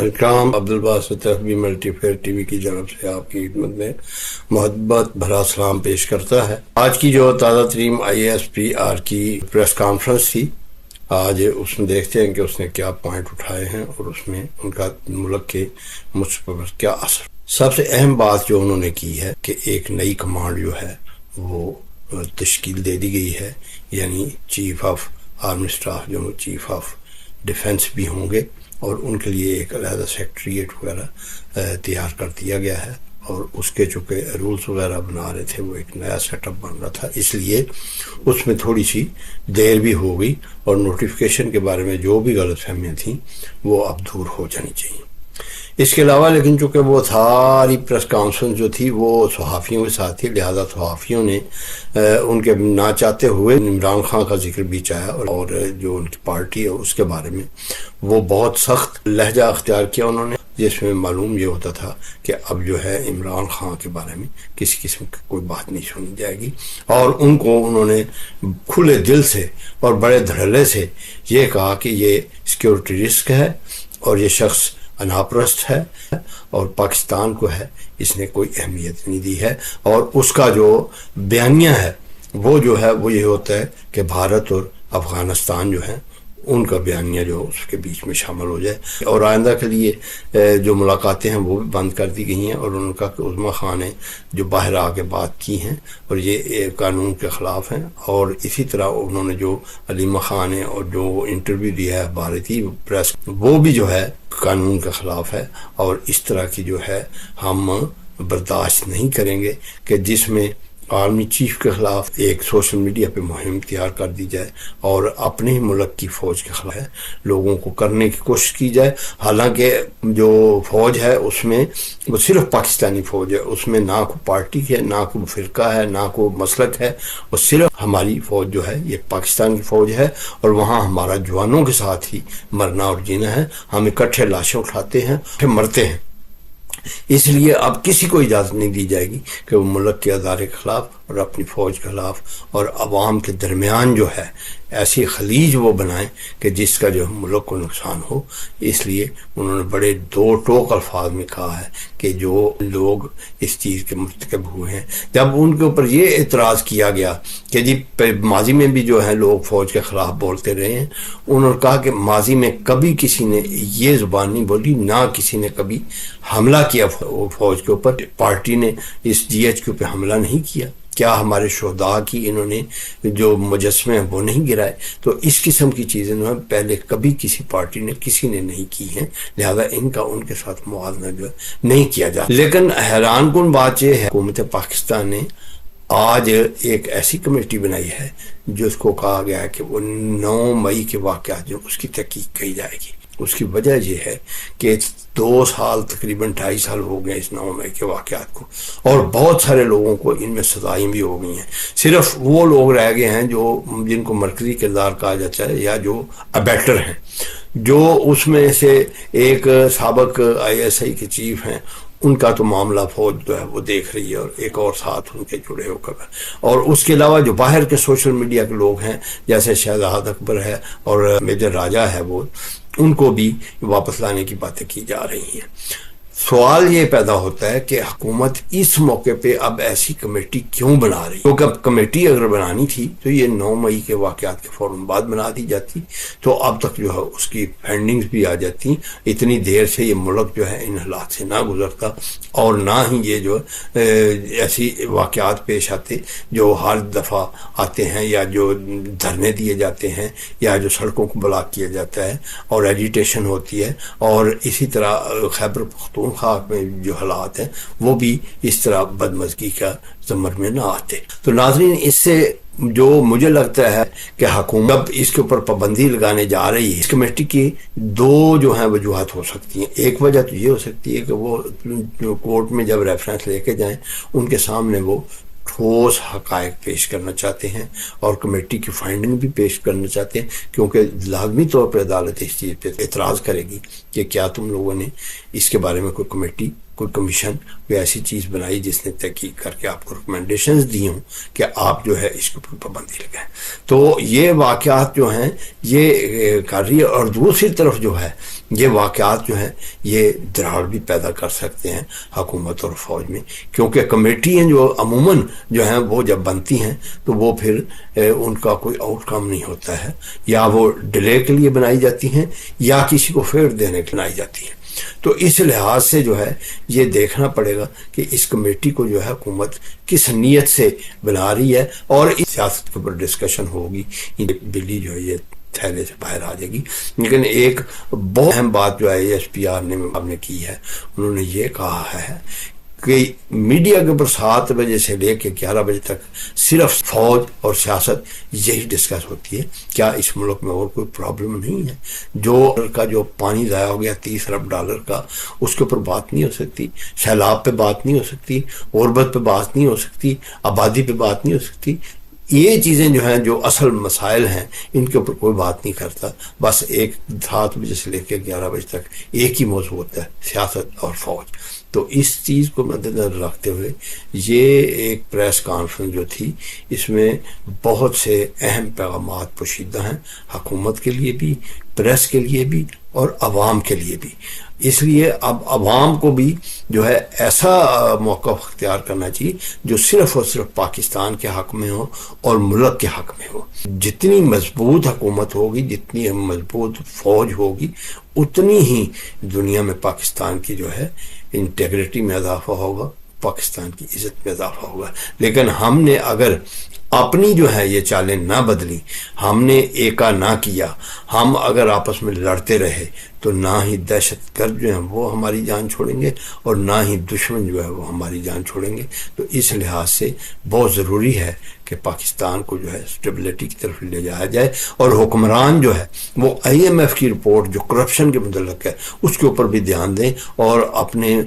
اکرام Abdul Basit FB multi fair TV کی جانب سے آپ کی خدمت میں محبت بھرا سلام پیش کرتا ہے۔ آج کی جو تازہ ترین IASPR کی پریس کانفرنس تھی، آج اس میں دیکھتے ہیں کہ اس نے کیا پوائنٹ اٹھائے ہیں اور اس میں ان کا ملک کے مستقبل پر کیا اثر۔ سب سے اہم بات جو انہوں نے کی ہے کہ ایک نئی کمانڈ جو ہے وہ تشکیل دے دی گئی ہے، یعنی چیف آف آرمی اسٹاف جو چیف آف ڈیفنس بھی ہوں گے، اور ان کے لیے ایک علیحدہ سیکٹریٹ وغیرہ تیار کر دیا گیا ہے، اور اس کے چونکہ رولز وغیرہ بنا رہے تھے وہ ایک نیا سیٹ اپ بن رہا تھا، اس لیے اس میں تھوڑی سی دیر بھی ہو گئی، اور نوٹیفیکیشن کے بارے میں جو بھی غلط فہمیاں تھیں وہ اب دور ہو جانی چاہیے۔ اس کے علاوہ لیکن چونکہ وہ ساری پریس کانفرنس جو تھی وہ صحافیوں کے ساتھ تھی، لہذا صحافیوں نے ان کے نہ چاہتے ہوئے عمران خان کا ذکر بھی چاہا، اور جو ان کی پارٹی ہے اس کے بارے میں وہ بہت سخت لہجہ اختیار کیا انہوں نے، جس میں معلوم یہ ہوتا تھا کہ اب جو ہے عمران خان کے بارے میں کسی قسم کی کوئی بات نہیں سنی جائے گی، اور ان کو انہوں نے کھلے دل سے اور بڑے دھڑلے سے یہ کہا کہ یہ سیکیورٹی رسک ہے، اور یہ شخص اناپرست ہے، اور پاکستان کو ہے اس نے کوئی اہمیت نہیں دی ہے، اور اس کا جو بیانیہ ہے وہ جو ہے وہ یہ ہوتا ہے کہ بھارت اور افغانستان جو ہے ان کا بیانیہ جو اس کے بیچ میں شامل ہو جائے، اور آئندہ کے لیے جو ملاقاتیں ہیں وہ بھی بند کر دی گئی ہیں، اور انہوں نے کہا کہ عظمیٰ خان نے جو باہر آ کے بات کی ہیں اور یہ قانون کے خلاف ہیں، اور اسی طرح انہوں نے جو علیمہ خان نے اور جو انٹرویو دیا ہے بھارتی پریس وہ بھی جو ہے قانون کے خلاف ہے، اور اس طرح کی جو ہے ہم برداشت نہیں کریں گے کہ جس میں آرمی چیف کے خلاف ایک سوشل میڈیا پہ مہم تیار کر دی جائے اور اپنے ہی ملک کی فوج کے خلاف لوگوں کو کرنے کی کوشش کی جائے، حالانکہ جو فوج ہے اس میں وہ صرف پاکستانی فوج ہے، اس میں نہ کوئی پارٹی ہے، نہ کوئی فرقہ ہے، نہ کوئی مسلک ہے، وہ صرف ہماری فوج جو ہے یہ پاکستان کی فوج ہے، اور وہاں ہمارا جوانوں کے ساتھ ہی مرنا اور جینا ہے، ہم اکٹھے لاشیں اٹھاتے ہیں پھر مرتے ہیں۔ اس لیے اب کسی کو اجازت نہیں دی جائے گی کہ وہ ملک کے ادارے کے خلاف اور اپنی فوج کے خلاف اور عوام کے درمیان جو ہے ایسی خلیج وہ بنائیں کہ جس کا جو ملک کو نقصان ہو۔ اس لیے انہوں نے بڑے دو ٹوک الفاظ میں کہا ہے کہ جو لوگ اس چیز کے مرتکب ہوئے ہیں، جب ان کے اوپر یہ اعتراض کیا گیا کہ جی ماضی میں بھی جو ہے لوگ فوج کے خلاف بولتے رہے ہیں، انہوں نے کہا کہ ماضی میں کبھی کسی نے یہ زبان نہیں بولی، نہ کسی نے کبھی حملہ کیا فوج کے اوپر، پارٹی نے اس GHQ پہ حملہ نہیں کیا، کیا ہمارے شہداء کی انہوں نے جو مجسمے ہیں وہ نہیں گرائے؟ تو اس قسم کی چیزیں جو ہے پہلے کبھی کسی پارٹی نے کسی نے نہیں کی ہیں، لہذا ان کا ان کے ساتھ موازنہ جو ہے نہیں کیا جاتا۔ لیکن حیران کن بات یہ ہے حکومت پاکستان نے آج ایک ایسی کمیٹی بنائی ہے جس کو کہا گیا ہے کہ وہ 9 مئی کے واقعات جو اس کی تحقیق کی جائے گی۔ اس کی وجہ یہ ہے کہ 2 سال تقریباً 2.5 سال ہو گئے اس 9 مئی کے واقعات کو، اور بہت سارے لوگوں کو ان میں سزائیں بھی ہو گئی ہیں، صرف وہ لوگ رہ گئے ہیں جو جن کو مرکزی کردار کہا جاتا ہے یا جو ابیٹر ہیں، جو اس میں سے ایک سابق ISI کے چیف ہیں، ان کا تو معاملہ فوج جو ہے وہ دیکھ رہی ہے، اور ایک اور ساتھ ان کے جڑے ہو کر، اور اس کے علاوہ جو باہر کے سوشل میڈیا کے لوگ ہیں جیسے شہزاد اکبر ہے اور میجر راجہ ہے، وہ ان کو بھی واپس لانے کی باتیں کی جا رہی ہیں۔ سوال یہ پیدا ہوتا ہے کہ حکومت اس موقع پہ اب ایسی کمیٹی کیوں بنا رہی ہے؟ کیونکہ اب کمیٹی اگر بنانی تھی تو یہ 9 مئی کے واقعات کے فوراً بعد بنا دی جاتی، تو اب تک جو ہے اس کی فنڈنگز بھی آ جاتی، اتنی دیر سے یہ ملک جو ہے ان حالات سے نہ گزرتا، اور نہ ہی یہ جو ایسی واقعات پیش آتے جو ہر دفعہ آتے ہیں، یا جو دھرنے دیے جاتے ہیں، یا جو سڑکوں کو بلاک کیا جاتا ہے اور ایجیٹیشن ہوتی ہے، اور اسی طرح خیبر پختونخوا میں جو حالات ہیں وہ بھی اس طرح بدمزگی کا زمر میں نہ آتے۔ تو ناظرین، اس سے جو مجھے لگتا ہے کہ حکومت اس کے اوپر پابندی لگانے جا رہی ہے، اس کمیٹی کی 2 جو ہیں وجوہات ہو سکتی ہیں۔ ایک وجہ تو یہ ہو سکتی ہے کہ وہ کورٹ میں جب ریفرنس لے کے جائیں ان کے سامنے وہ ٹھوس حقائق پیش کرنا چاہتے ہیں اور کمیٹی کی فائنڈنگ بھی پیش کرنا چاہتے ہیں، کیونکہ لازمی طور پر عدالت اس چیز پہ اعتراض کرے گی کہ کیا تم لوگوں نے اس کے بارے میں کوئی کمیٹی کوئی کمیشن کوئی ایسی چیز بنائی جس نے تحقیق کر کے آپ کو ریکمنڈیشنز دی ہوں کہ آپ جو ہے اس کے اوپر پابندی لگائیں. تو یہ واقعات جو ہیں یہ کر رہی ہے. اور دوسری طرف جو ہے یہ واقعات جو ہیں یہ دراڑ بھی پیدا کر سکتے ہیں حکومت اور فوج میں، کیونکہ کمیٹیاں جو عموماً جو ہیں وہ جب بنتی ہیں تو وہ پھر ان کا کوئی آؤٹ کم نہیں ہوتا ہے، یا وہ ڈیلے کے لیے بنائی جاتی ہیں یا کسی کو فیور دینے کے لیے بنائی جاتی ہیں. تو اس لحاظ سے جو ہے یہ دیکھنا پڑے گا کہ اس کمیٹی کو جو ہے حکومت کس نیت سے بنا رہی ہے، اور اس سیاست کے اوپر ڈسکشن ہوگی. بلی جو ہے یہ تھیلے سے باہر آ جائے گی. لیکن ایک بہت اہم بات جو IASPR نے کی ہے، انہوں نے یہ کہا ہے کہ میڈیا کے اوپر 7 بجے سے لے کے 11 بجے تک صرف فوج اور سیاست یہی ڈسکس ہوتی ہے. کیا اس ملک میں اور کوئی پرابلم نہیں ہے؟ جو پانی ضائع ہو گیا $30 ارب کا، اس کے اوپر بات نہیں ہو سکتی؟ سیلاب پہ بات نہیں ہو سکتی؟ غربت پہ بات نہیں ہو سکتی؟ آبادی پہ بات نہیں ہو سکتی؟ یہ چیزیں جو ہیں جو اصل مسائل ہیں ان کے اوپر کوئی بات نہیں کرتا. بس 7 بجے سے لے کے 11 بجے تک ایک ہی موضوع ہوتا ہے، سیاست اور فوج. تو اس چیز کو مد نظر رکھتے ہوئے یہ ایک پریس کانفرنس جو تھی اس میں بہت سے اہم پیغامات پوشیدہ ہیں، حکومت کے لیے بھی، پریس کے لیے بھی اور عوام کے لیے بھی. اس لیے اب عوام کو بھی جو ہے ایسا موقف اختیار کرنا چاہیے جو صرف اور صرف پاکستان کے حق میں ہو اور ملک کے حق میں ہو. جتنی مضبوط حکومت ہوگی، جتنی مضبوط فوج ہوگی، اتنی ہی دنیا میں پاکستان کی جو ہے انٹیگریٹی میں اضافہ ہوگا، پاکستان کی عزت میں اضافہ ہوگا. لیکن ہم نے اگر اپنی جو ہے یہ چالیں نہ بدلی، ہم نے ایکا نہ کیا، ہم اگر آپس میں لڑتے رہے تو نہ ہی دہشت گرد جو ہیں وہ ہماری جان چھوڑیں گے اور نہ ہی دشمن جو ہے وہ ہماری جان چھوڑیں گے. تو اس لحاظ سے بہت ضروری ہے کہ پاکستان کو جو ہے اسٹیبلٹی کی طرف لے جایا جائے، اور حکمران جو ہے وہ IMF کی رپورٹ جو کرپشن کے متعلق ہے اس کے اوپر بھی دھیان دیں اور اپنے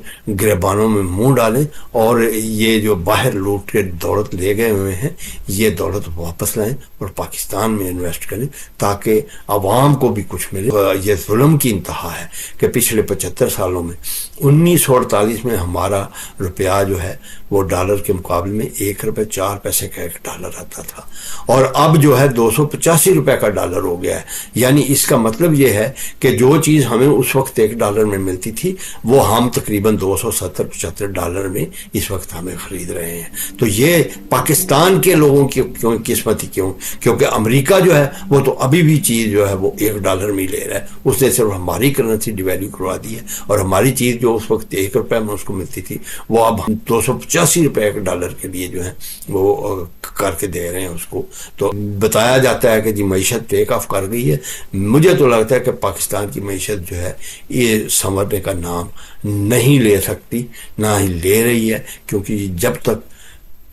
گریبانوں میں منہ ڈالیں، اور یہ جو باہر لوٹ کے دولت لے گئے ہوئے ہیں یہ دولت واپس لائیں اور پاکستان میں انویسٹ کریں تاکہ عوام کو بھی کچھ ملے. یہ ظلم کی انتہا ہے کہ پچھلے 75 سالوں میں 1948 میں ہمارا روپیہ جو ہے وہ ڈالر کے مقابلے میں $1.04 کا $1 آتا تھا، اور اب جو ہے $285 کا ڈالر ہو گیا ہے. یعنی اس کا مطلب یہ ہے کہ جو چیز ہمیں اس وقت $1 میں ملتی تھی وہ ہم تقریباً $270-75 میں اس وقت ہمیں خرید رہے ہیں. تو یہ پاکستان کے لوگوں کی قسمت ہی کیوں؟ کیونکہ امریکہ جو ہے وہ تو ابھی بھی چیز جو ہے وہ $1 میں لے رہا ہے. اس نے صرف ہماری کرنسی ڈیویلیو کروا دی ہے، اور ہماری چیز جو اس وقت $1 میں اس کو ملتی تھی وہ اب ہم $285 کے لیے جو ہے وہ کر کے دے رہے ہیں اس کو. تو بتایا جاتا ہے کہ جی معیشت ٹیک آف کر گئی ہے. مجھے تو لگتا ہے کہ پاکستان کی معیشت جو ہے یہ سنورنے کا نام نہیں لے سکتی، نہ ہی لے رہی ہے، کیونکہ جب تک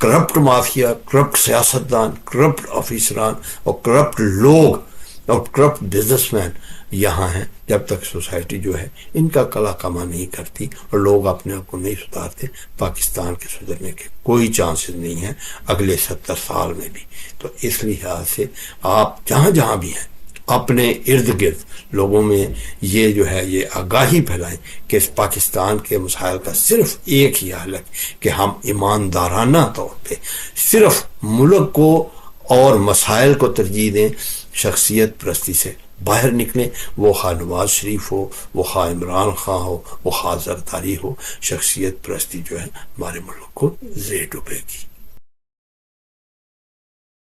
کرپٹ مافیا، کرپٹ سیاستدان، کرپٹ آفیسران اور کرپٹ لوگ اور کرپٹ بزنس مین یہاں ہیں، جب تک سوسائٹی جو ہے ان کا کلا کما نہیں کرتی اور لوگ اپنے آپ کو نہیں سدھارتے، پاکستان کے سدھرنے کے کوئی چانسز نہیں ہیں اگلے 70 سال میں بھی. تو اس لحاظ سے آپ جہاں جہاں بھی ہیں اپنے ارد گرد لوگوں میں یہ جو ہے یہ آگاہی پھیلائیں کہ اس پاکستان کے مسائل کا صرف ایک ہی حل ہے کہ ہم ایماندارانہ طور پہ صرف ملک کو اور مسائل کو ترجیح دیں، شخصیت پرستی سے باہر نکلیں. وہ خواہ نواز شریف ہو، وہ خواہ عمران خان ہو، وہ خواہ زرداری ہو، شخصیت پرستی جو ہے ہمارے ملک کو زیر ڈوبے گی.